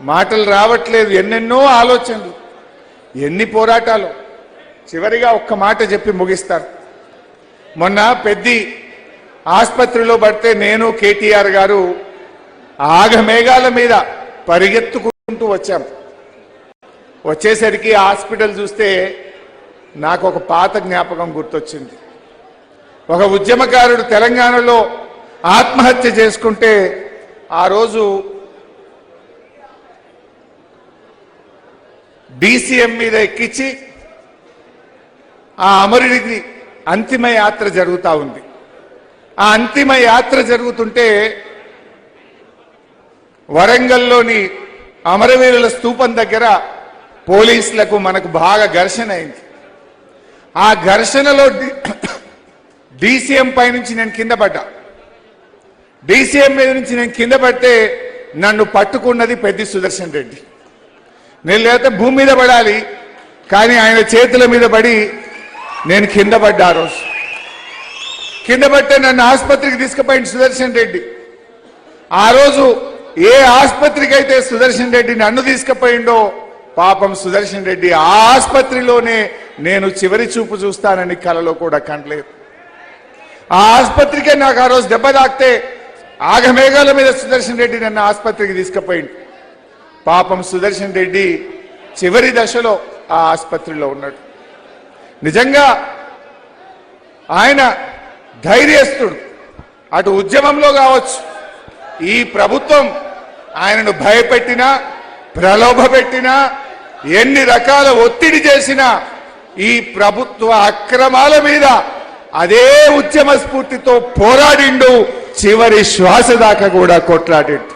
మాటలు రావట్లేదు, ఎన్నెన్నో ఆలోచనలు, ఎన్ని పోరాటాలు. చివరిగా ఒక్క మాట చెప్పి ముగిస్తారు. మొన్న పెద్ది ఆసుపత్రిలో పడితే నేను కేటీఆర్ గారు ఆగమేఘాల మీద పరిగెత్తుకుంటూ వచ్చాం. వచ్చేసరికి హాస్పిటల్ చూస్తే నాకు ఒక పాత జ్ఞాపకం గుర్తొచ్చింది. ఒక ఉద్యమకారుడు తెలంగాణలో ఆత్మహత్య చేసుకుంటే ఆ రోజు డీసీఎం మీద ఎక్కించి ఆ అమరుడికి అంతిమ యాత్ర జరుగుతూ ఉంది. ఆ అంతిమ యాత్ర జరుగుతుంటే వరంగల్లోని అమరవీరుల స్తూపం దగ్గర పోలీసులకు మనకు బాగా ఘర్షణ అయింది. ఆ ఘర్షణలో డీసీఎం పై నుంచి నేను కింద పడ్డా. డీసీఎం మీద నుంచి నేను కింద పడితే నన్ను పట్టుకున్నది పెద్ది సుదర్శన్ రెడ్డి. నేను లేకపోతే భూమి మీద పడాలి, కానీ ఆయన చేతుల మీద పడి నేను కింద పడ్డా. ఆ రోజు కింద పడితే నన్ను ఆసుపత్రికి తీసుకుపోయింది సుదర్శన్ రెడ్డి. ఆ రోజు ఏ ఆసుపత్రికి అయితే సుదర్శన్ రెడ్డి నన్ను తీసుకుపోయిండో పాపం సుదర్శన్ రెడ్డి ఆ ఆసుపత్రిలోనే నేను చివరి చూపు చూస్తానని కలలో కూడా కనలేదు. ఆ ఆసుపత్రికే నాకు ఆ రోజు దెబ్బ తాకితే ఆగమేఘాల మీద సుదర్శన్ రెడ్డి నన్ను ఆసుపత్రికి తీసుకుపోయింది. పాపం సుదర్శన్ రెడ్డి చివరి దశలో ఆ ఆసుపత్రిలో ఉన్నాడు. నిజంగా ఆయన ధైర్యస్తుడు. అటు ఉద్యమంలో కావచ్చు, ఈ ప్రభుత్వం ఆయనను భయపెట్టినా ప్రలోభ పెట్టినా ఎన్ని రకాల ఒత్తిడి చేసినా ఈ ప్రభుత్వ అక్రమాల మీద అదే ఉద్యమ స్ఫూర్తితో పోరాడిండు, చివరి శ్వాస దాకా కూడా కొట్లాడిండు.